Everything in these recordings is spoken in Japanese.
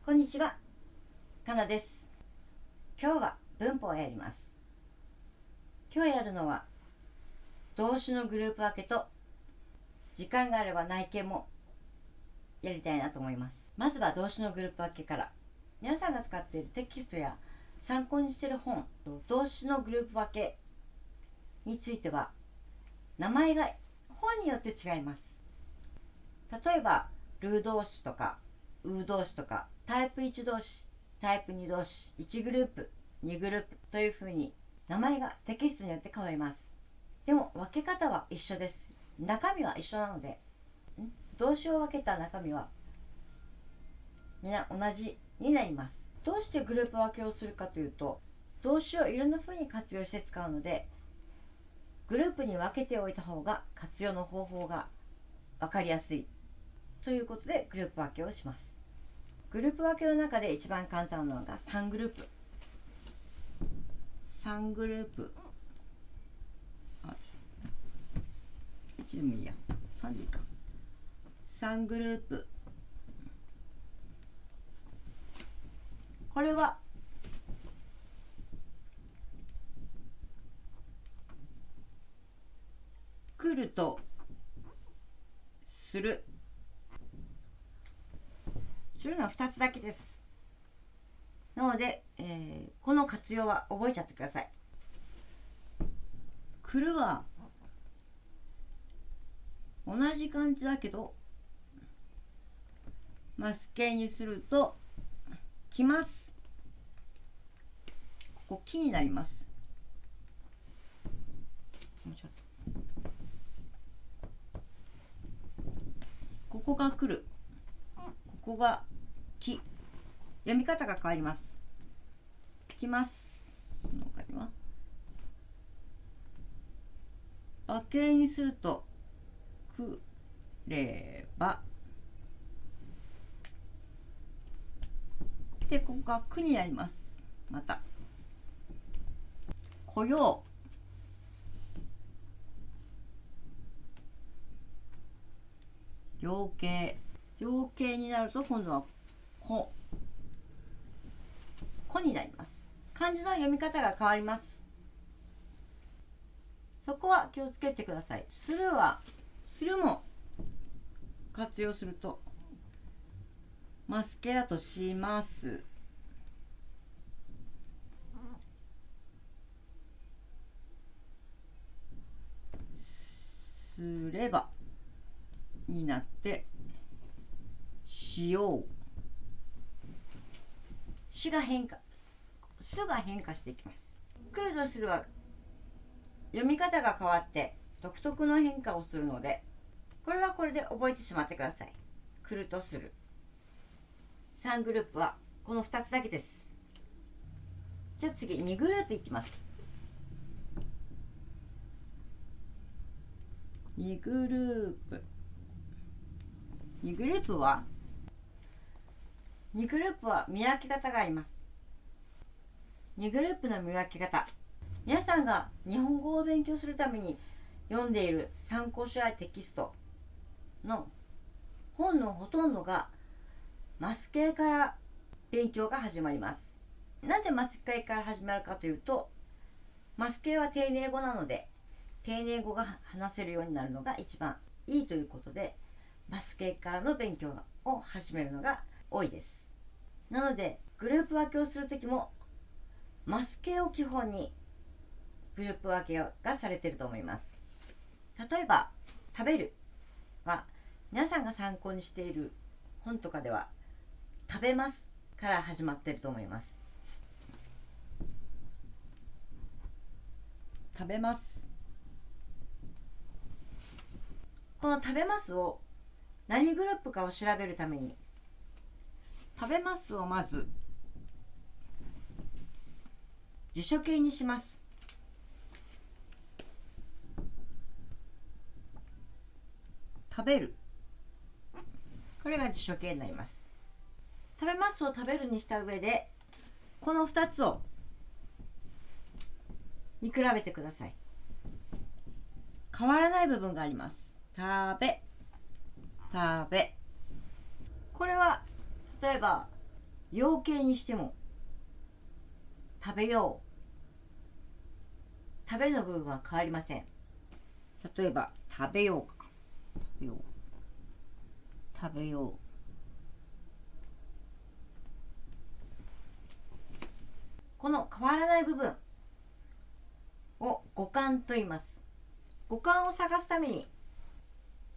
こんにちは、かなです。今日は文法をやります。今日やるのは動詞のグループ分けと時間があれば内見もやりたいなと思います。まずは動詞のグループ分けから。皆さんが使っているテキストや参考にしている本と動詞のグループ分けについては名前が本によって違います。例えばルー動詞とかウー動詞とかタイプ1動詞、タイプ2動詞、1グループ、2グループというふうに名前がテキストによって変わります。でも分け方は一緒です。中身は一緒なので、動詞を分けた中身は皆同じになります。どうしてグループ分けをするかというと、動詞をいろんなふうに活用して使うので、グループに分けておいた方が活用の方法が分かりやすいということでグループ分けをします。グループ分けの中で一番簡単なのが3グループ。3グループ。1でもいいや。3でいいか。3グループ。これは来るとするのは2つだけです。なので、この活用は覚えちゃってください。来るは同じ感じだけどマス形にすると来ます。ここ木になります。ここが来る、ここが木。読み方が変わります。来ます。他には馬形にするとくればで、ここがくになります。また来よう、養鶏。養鶏になると今度はこになります。漢字の読み方が変わります。そこは気をつけてください。するも活用するとマスケだとします。すればになってしよう。しが変化、すが変化していきます。来るとするは読み方が変わって独特の変化をするので、これはこれで覚えてしまってください。来るとする3グループはこの2つだけです。じゃあ次2グループいきます。2グループ。2グループは見分け方があります。2グループの見分け方。皆さんが日本語を勉強するために読んでいる参考書やテキストの本のほとんどがマス形から勉強が始まります。なぜマス形から始まるかというと、マス形は丁寧語なので、丁寧語が話せるようになるのが一番いいということで、マス形からの勉強を始めるのが多いです。なのでグループ分けをするときもマス形を基本にグループ分けがされていると思います。例えば食べるは皆さんが参考にしている本とかでは食べますから始まっていると思います。食べます。この食べますを何グループかを調べるために、食べますをまず辞書形にします。食べる、これが辞書形になります。食べますを食べるにした上で、この2つを見比べてください。変わらない部分があります。食べ、これは例えば養鶏にしても食べよう、食べの部分は変わりません。例えば食べようか、食べよう、この変わらない部分を語感と言います。語感を探すために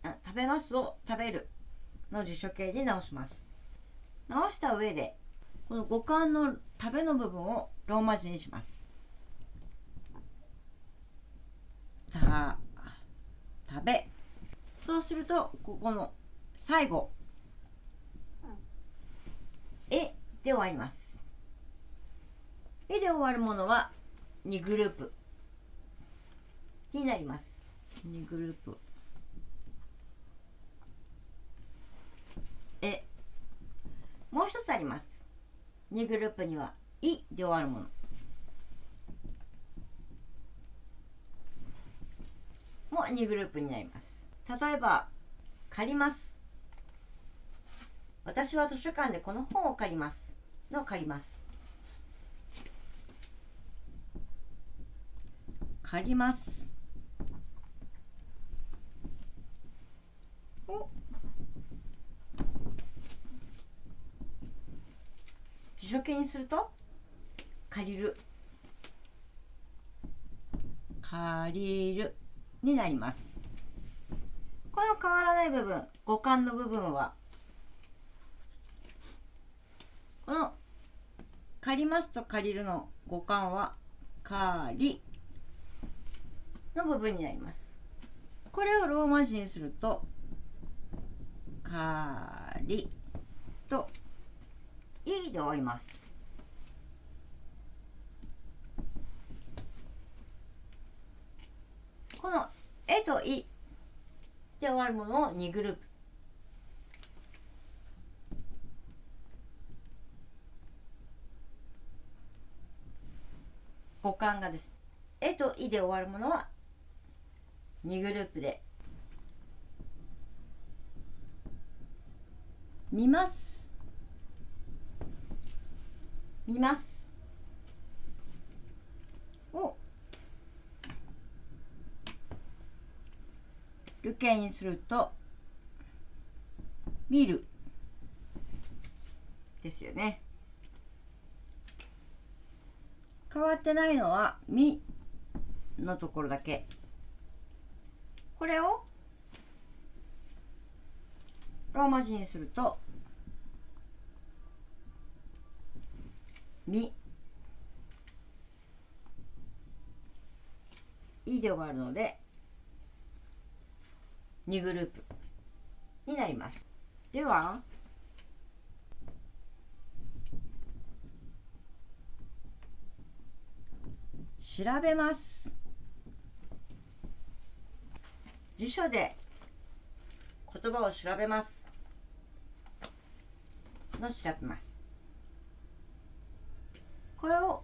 食べますを食べるの辞書形に直します。直した上でこの語感の食べの部分をローマ字にします。食べ。そうするとここの最後で終わります。で終わるものは2グループになります。2グループもう一つあります。2グループにはいで終わるものも2グループになります。例えば借ります。私は図書館でこの本を借りますの借ります。借りますを辞書形にすると借りる、借りるになります。この変わらない部分、語感の部分はこの借りますと借りるの語感は借りの部分になります。これをローマ字にすると借りといで終わります。このといで終わるものを2グループ。語感がです。といで終わるものは2グループで、見ます、見ますをる形にすると見るですよね。変わってないのはみのところだけ。これをローマ字にするとみいで終わるので2グループになります。では調べます。辞書で言葉を調べますの調べます。これを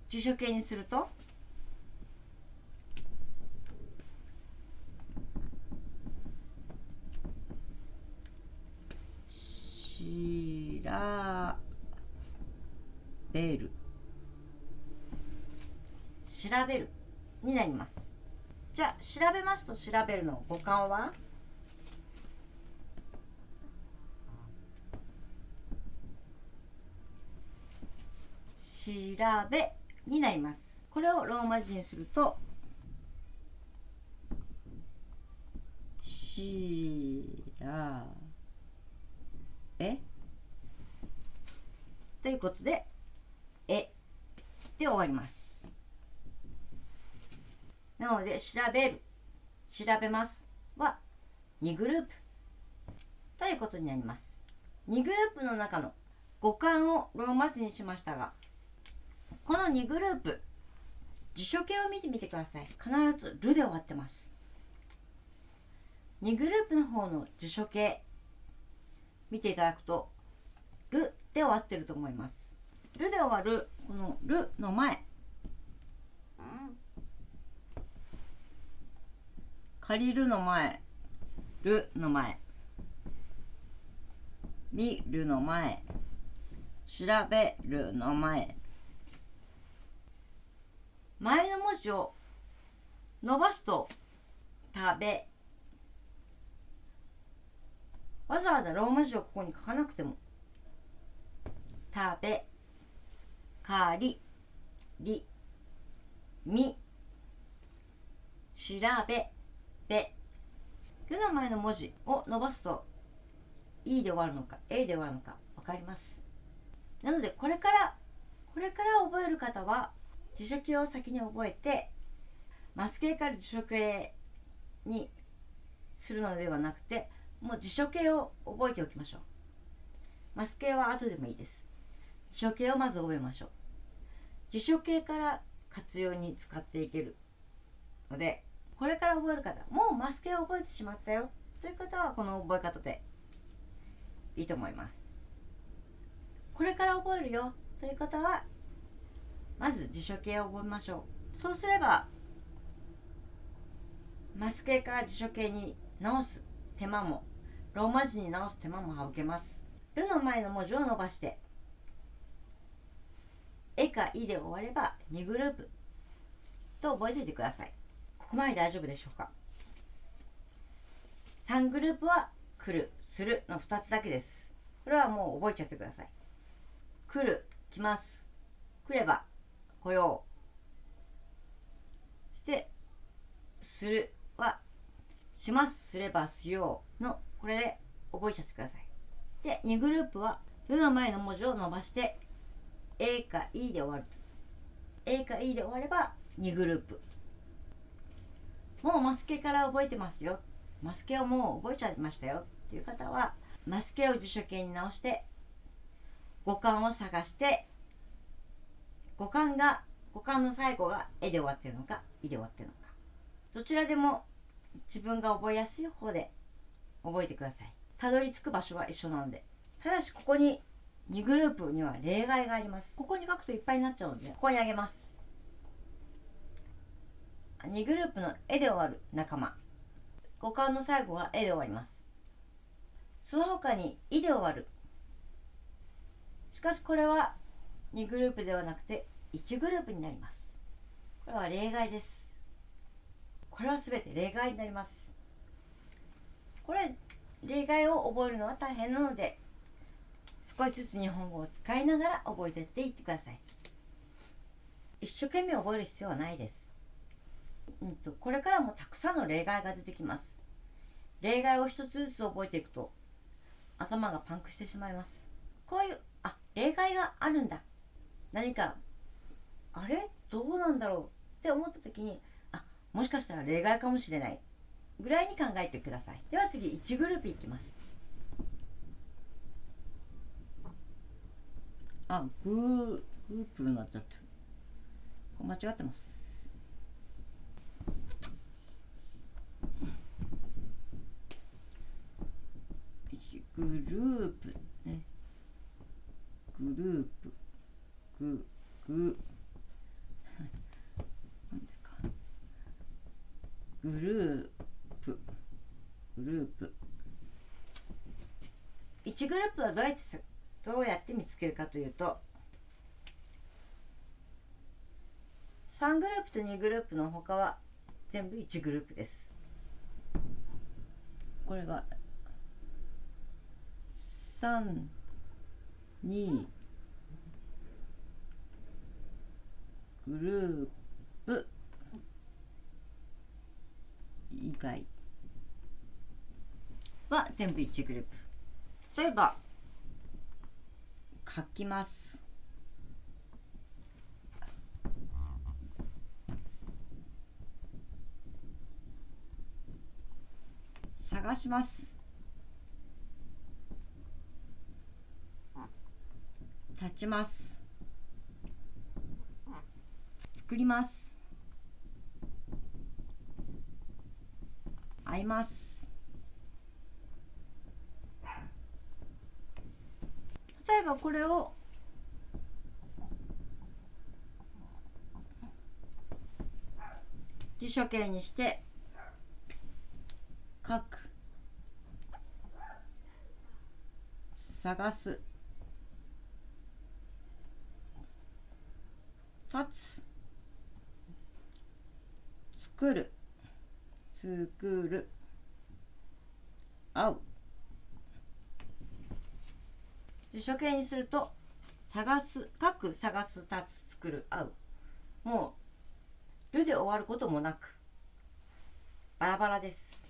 辞書形にすると調べる、調べるになります。じゃあ調べますと調べるの語感は調べになります。これをローマ字にすると調べということでで終わります。なので調べる、調べますは2グループということになります。2グループの中の語感をローマ字にしましたが、この2グループ辞書形を見てみてください。必ずるで終わってます。2グループの方の辞書形見ていただくとるで終わってると思います。るで終わるこのるの前、借りるの前、るの前、見るの前、調べるの前の文字を伸ばすと食べ、わざわざローマ字をここに書かなくても食べ、かり、り、み、調べ、べ、るの前の文字を伸ばすと E で終わるのか A で終わるのか分かります。なのでこれから覚える方は辞書形を先に覚えてマス形から辞書形にするのではなくて、もう辞書形を覚えておきましょう。マス形は後でもいいです。辞書形をまず覚えましょう。辞書形から活用に使っていけるので、これから覚える方、もうマス形を覚えてしまったよという方はこの覚え方でいいと思います。これから覚えるよという方はまず辞書形を覚えましょう。そうすればマス形から辞書形に直す手間も、ローマ字に直す手間も省けます。るの前の文字を伸ばしてえかいで終われば2グループと覚えておいてください。ここまで大丈夫でしょうか。3グループは来る、するの2つだけです。これはもう覚えちゃってください。来る、来ます。来れば来よう。そしてするはします、すればしようのこれで覚えちゃってください。で2グループはるの前の文字を伸ばしてA か E で終わると。A か E で終われば2グループ。もうマス形から覚えてますよ、マス形をもう覚えちゃいましたよっていう方はマス形を辞書形に直して語感を探して、語感の最後がえで終わってるのかいで終わってるのか、どちらでも自分が覚えやすい方で覚えてください。たどり着く場所は一緒なので。ただしここに2グループには例外があります。ここに書くといっぱいになっちゃうのでここにあげます。2グループのえで終わる仲間、語感の最後がえで終わります。その他にいで終わる、しかしこれは2グループではなくて1グループになります。これは例外です。これは全て例外になります。これ例外を覚えるのは大変なので少しずつ日本語を使いながら覚えていっていってください。一生懸命覚える必要はないです。これからもたくさんの例外が出てきます。例外を一つずつ覚えていくと頭がパンクしてしまいます。こういう例外があるんだ、何かあれどうなんだろうって思った時にもしかしたら例外かもしれないぐらいに考えてください。では次1グループいきます。グープルになっちゃってる、間違ってます。グループね、グループ何ですか、グループ1グループはどうやって見つけるかというと、3グループと2グループの他は全部1グループです。これが3、2グループ以外は全部1グループ。例えば書きます。探します。立ちます。作ります。会います。例えばこれを辞書形にして書く、探す、つ、作る、作る、会う。辞書形にすると探す、書く、探す、立つ、作る、会う。もうるで終わることもなくバラバラです。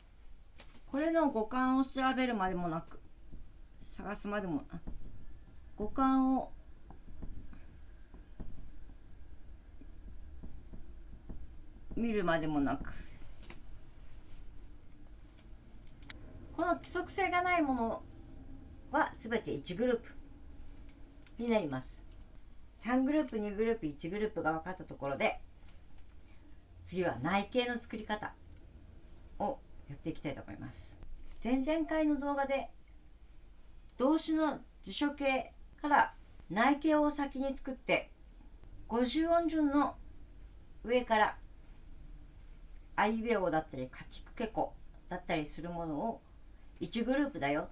これの語感を調べるまでもなく、探すまでも語感を見るまでもなく、この規則性がないものはすべて1グループになります。3グループ、2グループ、1グループが分かったところで、次は内形の作り方をやっていきたいと思います。前々回の動画で動詞の辞書形から内形を先に作って、50音順の上からあいうえおだったりかきくけこだったりするものを1グループだよ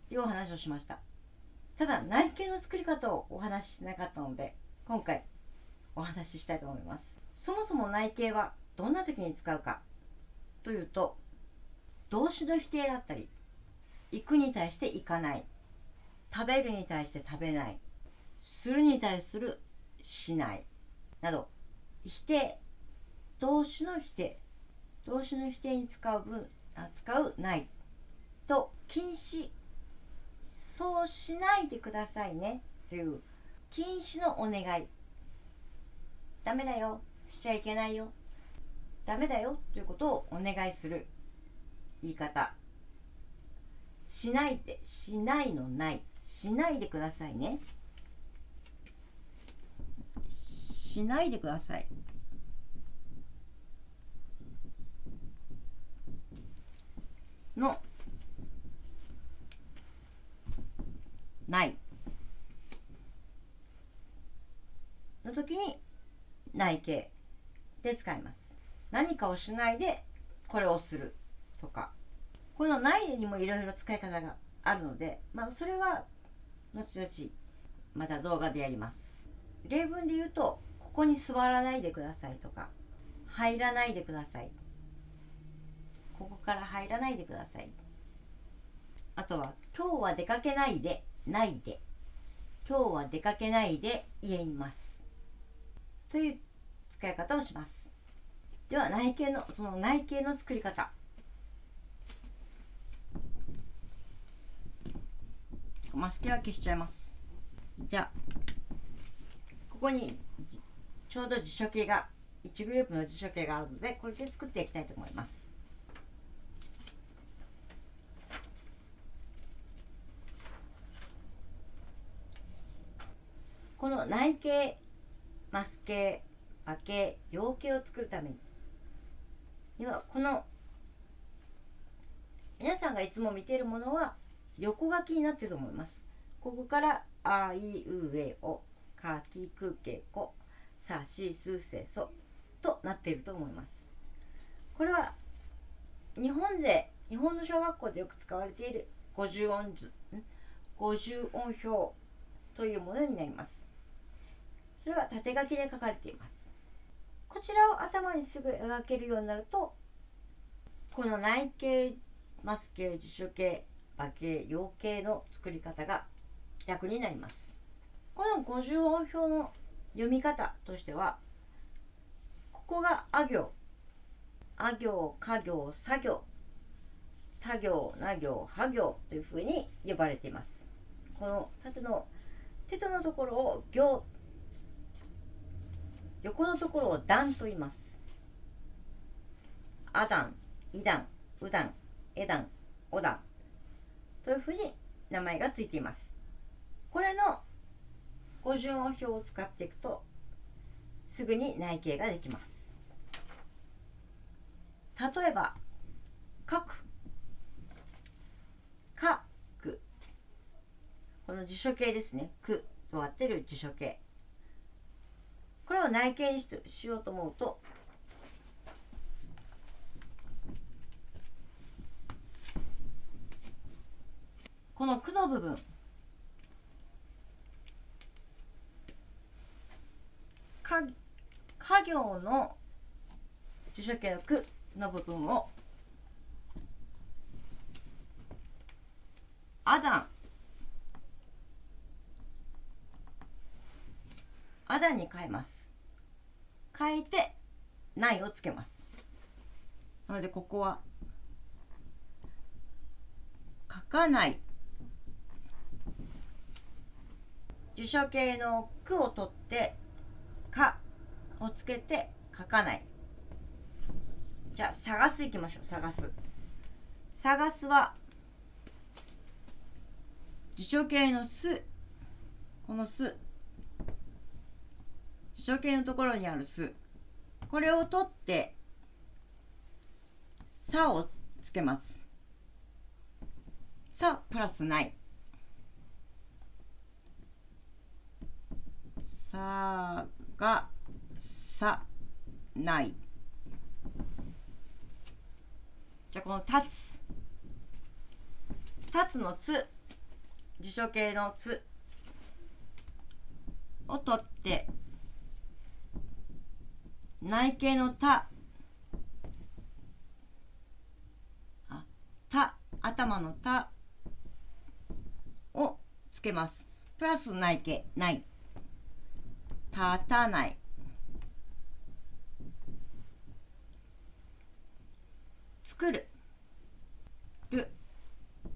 というお話をしました。ただ内形の作り方をお話ししなかったので、今回お話ししたいと思います。そもそも内形はどんな時に使うかというと、動詞の否定だったり、行くに対して行かない、食べるに対して食べない、するに対するしないなど、否定、動詞の否定、動詞の否定に使うないと、禁止、そうしないでくださいねという禁止のお願い、ダメだよ、しちゃいけないよ、ダメだよということをお願いする言い方。しないで、しないのない、しないでくださいね、しないでくださいのないの時に内形で使います。何かをしないでこれをするとか、このないにもいろいろ使い方があるので、それは後々また動画でやります。例文で言うと、ここに座らないでくださいとか、入らないでください、ここから入らないでください。あとは今日は出かけないで、ないで、今日は出かけないで家にいますという使い方をします。ではその内形の作り方、マスキは消しちゃいます。じゃあここにちょうど辞書形が1グループの辞書形があるので、これで作っていきたいと思います。この内形、マス形、和形、陽形を作るためには、この皆さんがいつも見ているものは横書きになっていると思います。ここからあいうえお、かきくけこ、さしすせそとなっていると思います。これは日本の小学校でよく使われている50音表というものになります。それは縦書きで書かれています。こちらを頭にすぐ描けるようになると、この内形、マス形、辞書形、和形、陽形の作り方が楽になります。この50音表の読み方としては、ここがあ行、あ行、か行、さ行、た行、な行、は行というふうに呼ばれています。この縦の手とのところを行、横のところを段と言います。あ段、い段、う段、え段、お段というふうに名前がついています。これの50音表を使っていくとすぐに内形ができます。例えば書く、かく、この辞書形ですね。くと割ってる辞書形、これを内形にしようと思うと、このくの部分、家行の辞書形のくの部分をアダンに変えます。変えてないをつけます。なのでここは書かない、辞書形のくを取ってかをつけて書かない。じゃあ探すいきましょう。探すは辞書形のす、このす、辞書形のところにあるす、これを取ってさをつけます。さプラスない、さがさない。じゃあこの立つのつ、辞書形のつを取って内形のた、頭のたをつけます。プラス内形ない、立たない。作るる、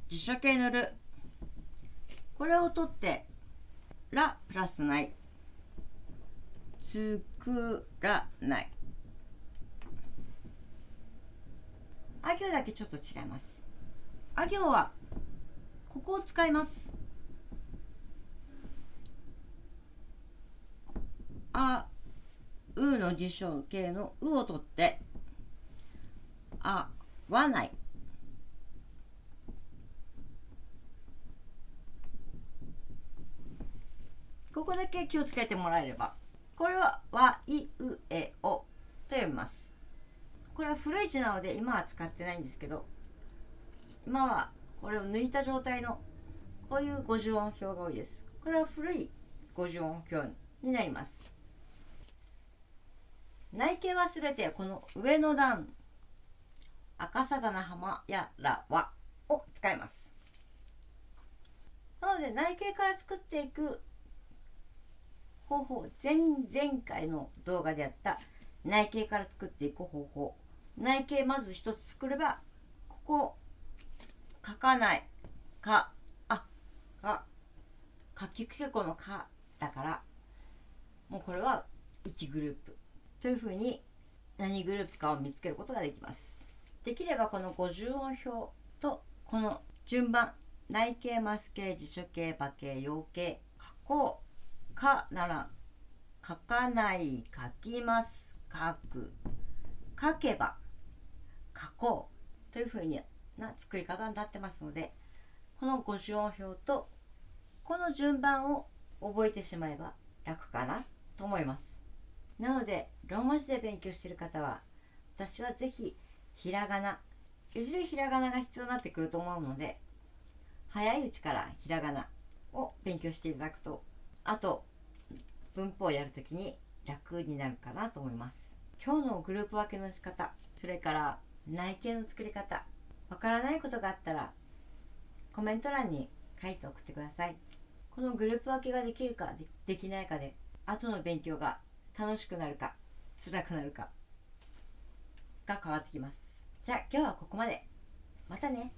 辞書形のる、これを取ってらプラスない、作らない。あ行だけちょっと違います。あ行はここを使います。あうの辞書形のうを取ってあわない、ここだけ気をつけてもらえれば。これはわいうえおと読みます。これは古い字なので今は使ってないんですけど、今はこれを抜いた状態のこういう50音表が多いです。これは古い50音表になります。内形はすべてこの上の段、赤さだな浜やらわを使います。なので内形から作っていく方法、前々回の動画でやった内形から作っていく方法、内形まず一つ作れば、ここ書かないか、書きくけこのかだから、もうこれは1グループというふうに何グループかを見つけることができます。できればこの50音表とこの順番、内形、マス形、辞書形、場形、要形、書こうかなら書かない、書きます、書く、書けば、書こうというふうな作り方になってますので、この50音表とこの順番を覚えてしまえば楽かなと思います。なのでローマ字で勉強している方は、私はぜひひらがな、いずれひらがなが必要になってくると思うので、早いうちからひらがなを勉強していただくと、あと文法をやるときに楽になるかなと思います。今日のグループ分けの仕方、それから内形の作り方、わからないことがあったらコメント欄に書いて送ってください。このグループ分けができるか できないかで、後の勉強が楽しくなるか辛くなるかが変わってきます。じゃあ今日はここまで。またね。